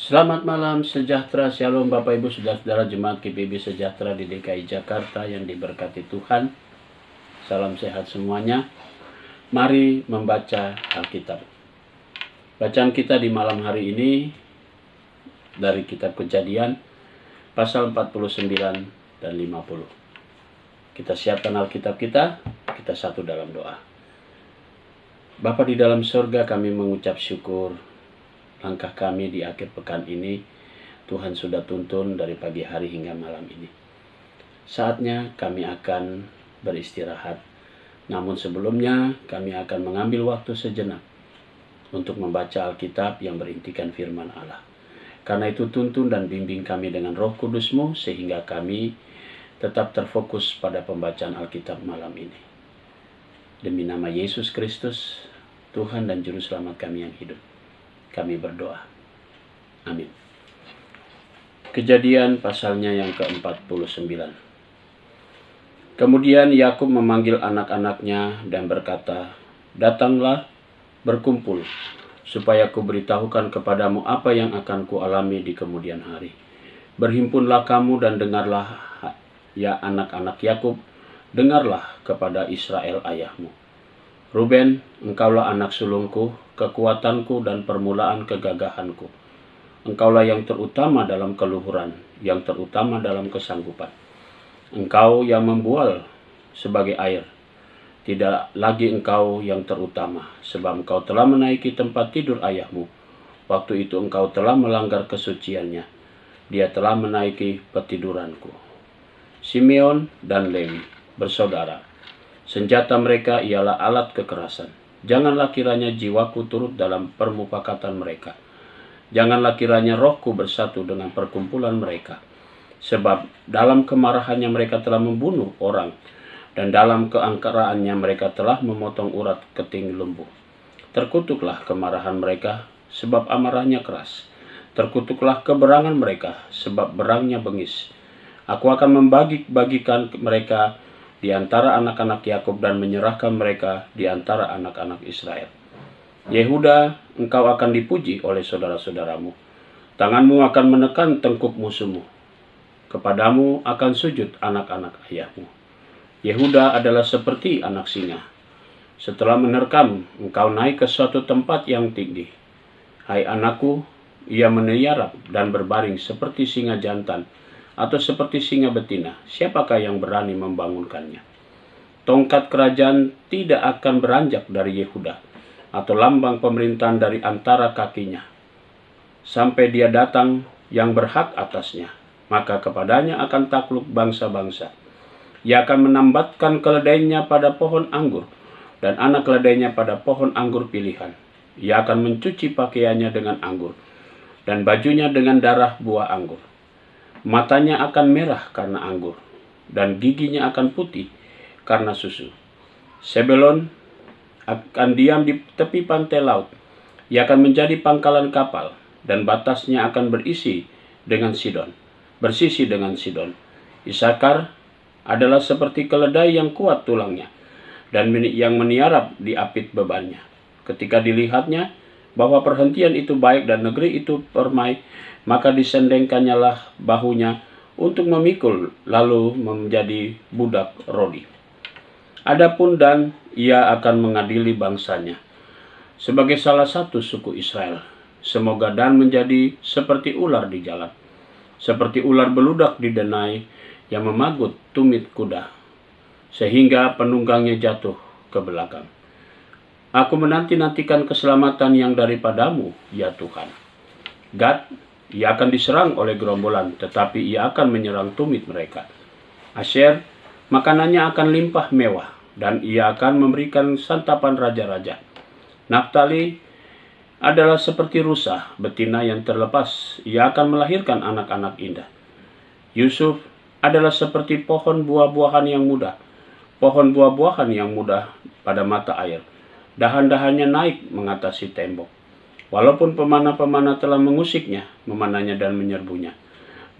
Selamat malam, sejahtera, shalom Bapak Ibu Saudara-saudara Jemaat GPIB Sejahtera di DKI Jakarta yang diberkati Tuhan. Salam sehat semuanya. Mari membaca Alkitab. Bacaan kita di malam hari ini dari kitab Kejadian pasal 49 dan 50. Kita siapkan Alkitab kita satu dalam doa. Bapa di dalam surga, kami mengucap syukur langkah kami di akhir pekan ini. Tuhan sudah tuntun dari pagi hari hingga malam ini. Saatnya kami akan beristirahat. Namun sebelumnya kami akan mengambil waktu sejenak untuk membaca Alkitab yang berintikan firman Allah. Karena itu tuntun dan bimbing kami dengan Roh Kudus-Mu sehingga kami tetap terfokus pada pembacaan Alkitab malam ini. Demi nama Yesus Kristus, Tuhan dan Juru Selamat kami yang hidup, kami berdoa. Amin. Kejadian pasalnya yang ke-49. Kemudian Yakub memanggil anak-anaknya dan berkata, "Datanglah, berkumpul, supaya kuberitahukan kepadamu apa yang akan kualami di kemudian hari. Berhimpunlah kamu dan dengarlah, ya anak-anak Yakub, dengarlah kepada Israel ayahmu. Ruben, engkaulah anak sulungku, kekuatanku dan permulaan kegagahanku. Engkaulah yang terutama dalam keluhuran, yang terutama dalam kesanggupan. Engkau yang membual sebagai air. Tidak lagi engkau yang terutama, sebab engkau telah menaiki tempat tidur ayahmu. Waktu itu engkau telah melanggar kesuciannya. Dia telah menaiki petiduranku." Simeon dan Lewi, bersaudara. Senjata mereka ialah alat kekerasan. Janganlah kiranya jiwaku turut dalam permufakatan mereka. Janganlah kiranya rohku bersatu dengan perkumpulan mereka. Sebab dalam kemarahannya mereka telah membunuh orang, dan dalam keangkaraannya mereka telah memotong urat keting lembu. Terkutuklah kemarahan mereka, sebab amarahnya keras. Terkutuklah keberangan mereka, sebab berangnya bengis. Aku akan membagi-bagikan mereka di antara anak-anak Yakub dan menyerahkan mereka di antara anak-anak Israel. Yehuda, engkau akan dipuji oleh saudara-saudaramu. Tanganmu akan menekan tengkuk musuhmu. Kepadamu akan sujud anak-anak ayahmu. Yehuda adalah seperti anak singa. Setelah menerkam, engkau naik ke suatu tempat yang tinggi. Hai anakku, ia menyiarap dan berbaring seperti singa jantan, atau seperti singa betina. Siapakah yang berani membangunkannya? Tongkat kerajaan tidak akan beranjak dari Yehuda, atau lambang pemerintahan dari antara kakinya, sampai dia datang yang berhak atasnya. Maka kepadanya akan takluk bangsa-bangsa. Ia akan menambatkan keledainya pada pohon anggur, dan anak keledainya pada pohon anggur pilihan. Ia akan mencuci pakaiannya dengan anggur, dan bajunya dengan darah buah anggur. Matanya akan merah karena anggur, dan giginya akan putih karena susu. Sebelon akan diam di tepi pantai laut. Ia akan menjadi pangkalan kapal, dan batasnya akan bersisi dengan Sidon. Isakar adalah seperti keledai yang kuat tulangnya, dan yang meniarap di apit bebannya. Ketika dilihatnya bahwa perhentian itu baik dan negeri itu permai, maka disendengkannya lah bahunya untuk memikul, lalu menjadi budak Rodi. Adapun Dan, ia akan mengadili bangsanya sebagai salah satu suku Israel. Semoga Dan menjadi seperti ular di jalan, seperti ular beludak di denai yang memagut tumit kuda, sehingga penunggangnya jatuh ke belakang. Aku menanti-nantikan keselamatan yang daripadamu, ya Tuhan. Gad, ia akan diserang oleh gerombolan, tetapi ia akan menyerang tumit mereka. Asher, makanannya akan limpah mewah, dan ia akan memberikan santapan raja-raja. Naftali adalah seperti rusa betina yang terlepas, ia akan melahirkan anak-anak indah. Yusuf adalah seperti pohon buah-buahan yang muda, pohon buah-buahan yang muda pada mata air. Dahan-dahannya naik mengatasi tembok. Walaupun pemanah-pemanah telah mengusiknya, memanahnya dan menyerbunya,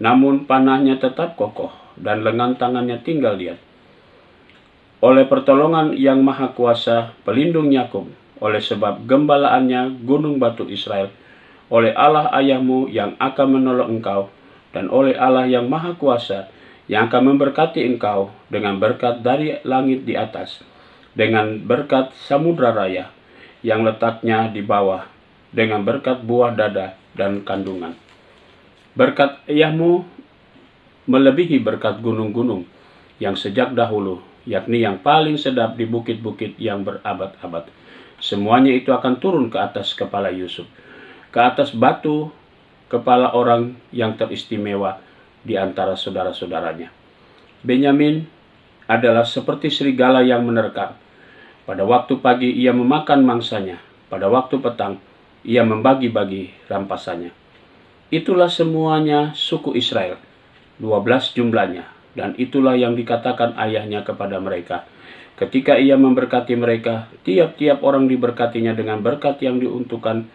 namun panahnya tetap kokoh dan lengan tangannya tinggal diam. Oleh pertolongan yang maha kuasa, pelindung Yakub, oleh sebab gembalaannya gunung batu Israel, oleh Allah ayahmu yang akan menolong engkau, dan oleh Allah yang Maha Kuasa yang akan memberkati engkau dengan berkat dari langit di atas, dengan berkat samudra raya yang letaknya di bawah, dengan berkat buah dada dan kandungan. Berkat ayahmu melebihi berkat gunung-gunung yang sejak dahulu, yakni yang paling sedap di bukit-bukit yang berabad-abad. Semuanya itu akan turun ke atas kepala Yusuf, ke atas batu kepala orang yang teristimewa di antara saudara-saudaranya. Benyamin adalah seperti serigala yang menerkam. Pada waktu pagi ia memakan mangsanya, pada waktu petang ia membagi-bagi rampasannya. Itulah semuanya suku Israel, 12 jumlahnya, dan itulah yang dikatakan ayahnya kepada mereka. Ketika ia memberkati mereka, tiap-tiap orang diberkatinya dengan berkat yang diuntukkan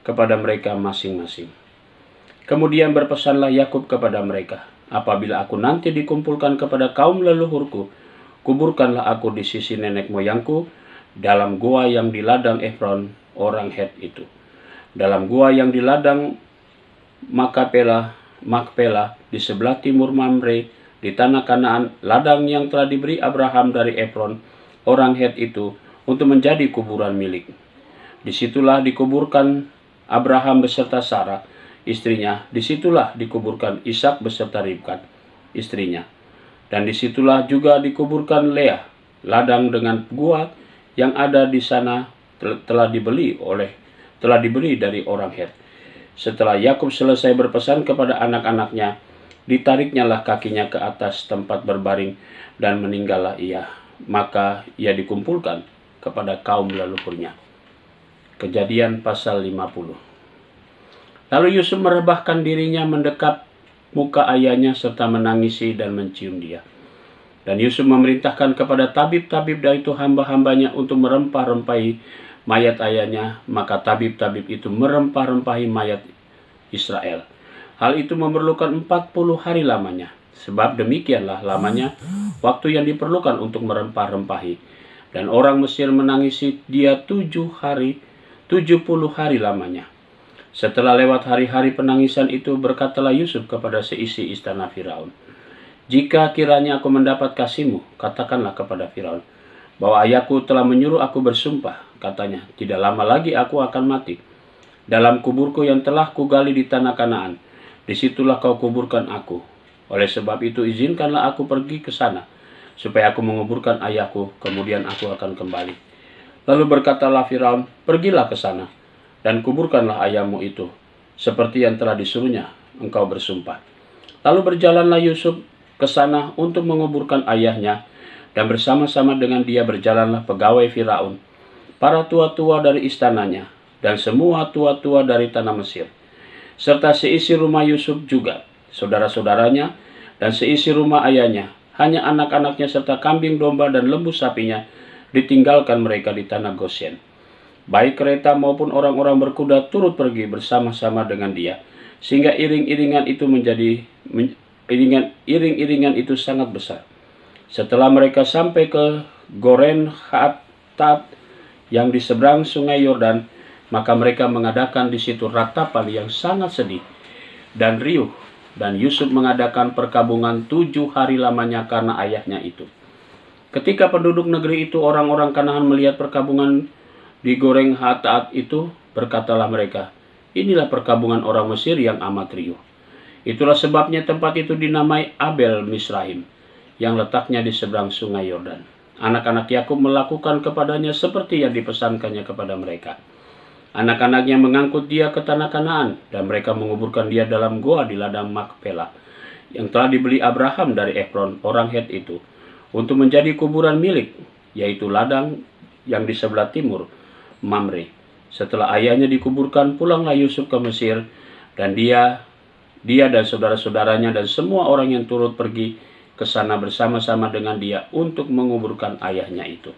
kepada mereka masing-masing. Kemudian berpesanlah Yakub kepada mereka, apabila aku nanti dikumpulkan kepada kaum leluhurku, kuburkanlah aku di sisi nenek moyangku, dalam gua yang di ladang Efron orang Het itu, dalam gua yang di ladang Makpela di sebelah timur Mamre, di tanah Kanaan, ladang yang telah diberi Abraham dari Efron orang Het itu untuk menjadi kuburan milik. Disitulah dikuburkan Abraham beserta Sarah istrinya, disitulah dikuburkan Ishak beserta Ribkat istrinya, dan disitulah juga dikuburkan Leah. Ladang dengan gua yang ada di sana telah dibeli dari orang Het. Setelah Yakub selesai berpesan kepada anak-anaknya, ditariknyalah kakinya ke atas tempat berbaring dan meninggallah ia. Maka ia dikumpulkan kepada kaum leluhurnya. Kejadian pasal 50. Lalu Yusuf merebahkan dirinya mendekap muka ayahnya serta menangisi dan mencium dia. Dan Yusuf memerintahkan kepada tabib-tabib dan itu hamba-hambanya untuk merempah-rempahi mayat ayahnya, maka tabib-tabib itu merempah-rempahi mayat Israel. Hal itu memerlukan 40 hari lamanya, sebab demikianlah lamanya waktu yang diperlukan untuk merempah-rempahi. Dan orang Mesir menangisi dia 70 hari lamanya. Setelah lewat hari-hari penangisan itu, berkatalah Yusuf kepada seisi istana Firaun, "Jika kiranya aku mendapat kasihmu, katakanlah kepada Firaun bahwa ayahku telah menyuruh aku bersumpah, katanya, tidak lama lagi aku akan mati. Dalam kuburku yang telah kugali di tanah Kanaan, disitulah kau kuburkan aku. Oleh sebab itu izinkanlah aku pergi ke sana, supaya aku menguburkan ayahku, kemudian aku akan kembali." Lalu berkatalah Firaun, "Pergilah ke sana, dan kuburkanlah ayahmu itu, seperti yang telah disuruhnya engkau bersumpah." Lalu berjalanlah Yusuf ke sana untuk menguburkan ayahnya, dan bersama-sama dengan dia berjalanlah pegawai Firaun, para tua-tua dari istananya, dan semua tua-tua dari tanah Mesir, serta seisi rumah Yusuf juga, saudara-saudaranya, dan seisi rumah ayahnya. Hanya anak-anaknya serta kambing domba dan lembu sapinya ditinggalkan mereka di tanah Goshen. Baik kereta maupun orang-orang berkuda turut pergi bersama-sama dengan dia, sehingga iring-iringan itu sangat besar. Setelah mereka sampai ke Goren Hatat yang di seberang sungai Yordan, maka mereka mengadakan di situ ratapan yang sangat sedih dan riuh, dan Yusuf mengadakan perkabungan 7 hari lamanya karena ayahnya itu. Ketika penduduk negeri itu, orang-orang Kanaan, melihat perkabungan di Goreng Hatat itu, berkatalah mereka, "Inilah perkabungan orang Mesir yang amat riuh." Itulah sebabnya tempat itu dinamai Abel Misraim, yang letaknya di seberang sungai Yordan. Anak-anak Yakub melakukan kepadanya seperti yang dipesankannya kepada mereka. Anak-anaknya mengangkut dia ke tanah Kanaan, dan mereka menguburkan dia dalam goa di ladang Makpela, yang telah dibeli Abraham dari Efron orang Het itu, untuk menjadi kuburan milik, yaitu ladang yang di sebelah timur Mamre. Setelah ayahnya dikuburkan, pulanglah Yusuf ke Mesir, dan dia dan saudara-saudaranya dan semua orang yang turut pergi ke sana bersama-sama dengan dia untuk menguburkan ayahnya itu.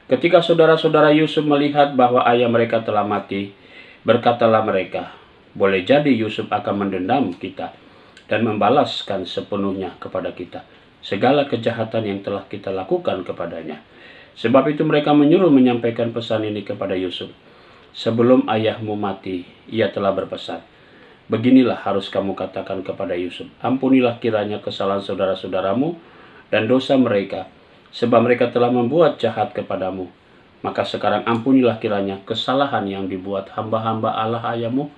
Ketika saudara-saudara Yusuf melihat bahwa ayah mereka telah mati, berkatalah mereka, "Boleh jadi Yusuf akan mendendam kita dan membalaskan sepenuhnya kepada kita segala kejahatan yang telah kita lakukan kepadanya." Sebab itu mereka menyuruh menyampaikan pesan ini kepada Yusuf. Sebelum ayahmu mati, ia telah berpesan, beginilah harus kamu katakan kepada Yusuf, ampunilah kiranya kesalahan saudara-saudaramu dan dosa mereka, sebab mereka telah membuat jahat kepadamu. Maka sekarang ampunilah kiranya kesalahan yang dibuat hamba-hamba Allah ayahmu.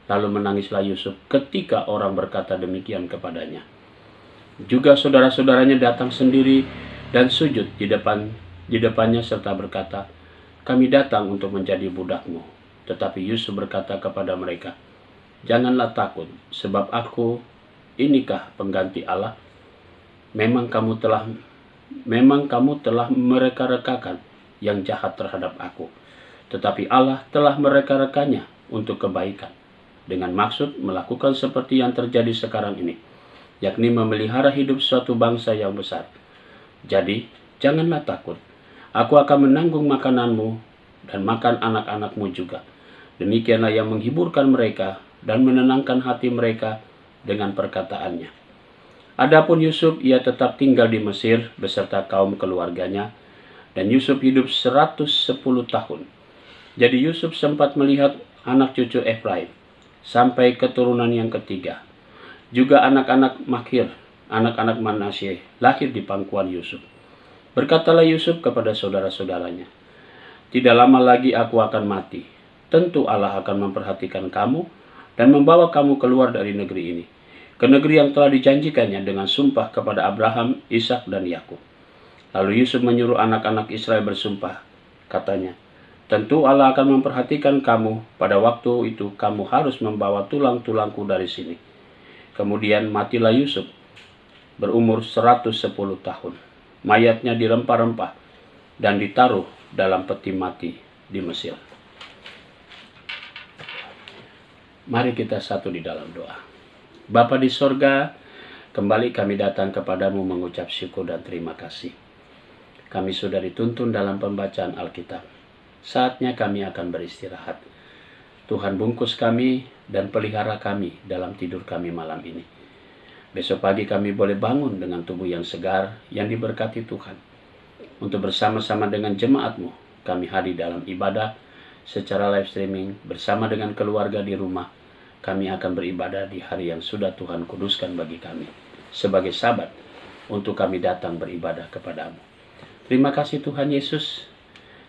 Lalu menangislah Yusuf ketika orang berkata demikian kepadanya. Juga saudara-saudaranya datang sendiri dan sujud di depannya serta berkata, kami datang untuk menjadi budakmu. Tetapi Yusuf berkata kepada mereka, janganlah takut, sebab aku inikah pengganti Allah. Memang kamu telah mereka-rekakan yang jahat terhadap aku, tetapi Allah telah mereka-rekanya untuk kebaikan, dengan maksud melakukan seperti yang terjadi sekarang ini, yakni memelihara hidup suatu bangsa yang besar. Jadi, janganlah takut. Aku akan menanggung makananmu dan makan anak-anakmu juga. Demikianlah yang menghiburkan mereka dan menenangkan hati mereka dengan perkataannya. Adapun Yusuf, ia tetap tinggal di Mesir beserta kaum keluarganya, dan Yusuf hidup 110 tahun. Jadi Yusuf sempat melihat anak cucu Efraim sampai keturunan yang ketiga. Juga anak-anak Makhir, anak-anak Manasye, lahir di pangkuan Yusuf. Berkatalah Yusuf kepada saudara-saudaranya, tidak lama lagi aku akan mati. Tentu Allah akan memperhatikan kamu dan membawa kamu keluar dari negeri ini, ke negeri yang telah dijanjikannya dengan sumpah kepada Abraham, Ishak, dan Yakub. Lalu Yusuf menyuruh anak-anak Israel bersumpah, katanya, tentu Allah akan memperhatikan kamu. Pada waktu itu kamu harus membawa tulang-tulangku dari sini. Kemudian matilah Yusuf, berumur 110 tahun. Mayatnya dirempah-rempah dan ditaruh dalam peti mati di Mesir. Mari kita satu di dalam doa. Bapa di sorga, kembali kami datang kepadamu mengucap syukur dan terima kasih. Kami sudah dituntun dalam pembacaan Alkitab. Saatnya kami akan beristirahat. Tuhan bungkus kami dan pelihara kami dalam tidur kami malam ini. Besok pagi kami boleh bangun dengan tubuh yang segar, yang diberkati Tuhan. Untuk bersama-sama dengan jemaat-Mu, kami hadir dalam ibadah secara live streaming bersama dengan keluarga di rumah. Kami akan beribadah di hari yang sudah Tuhan kuduskan bagi kami, sebagai Sabat untuk kami datang beribadah kepadamu. Terima kasih Tuhan Yesus.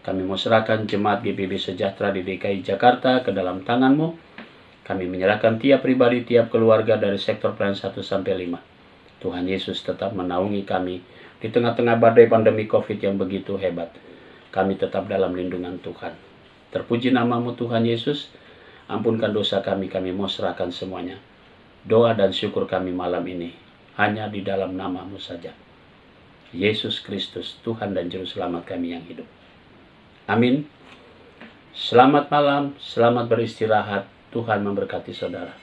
Kami mau serahkan jemaat GBB Sejahtera di DKI Jakarta ke dalam tangan-Mu. Kami menyerahkan tiap pribadi, tiap keluarga dari sektor pelayanan 1 sampai 5. Tuhan Yesus tetap menaungi kami di tengah-tengah badai pandemi COVID yang begitu hebat. Kami tetap dalam lindungan Tuhan. Terpuji nama-Mu Tuhan Yesus. Ampunkan dosa kami mau serahkan semuanya. Doa dan syukur kami malam ini hanya di dalam nama-Mu saja. Yesus Kristus, Tuhan dan Juru Selamat kami yang hidup. Amin. Selamat malam, selamat beristirahat. Tuhan memberkati saudara.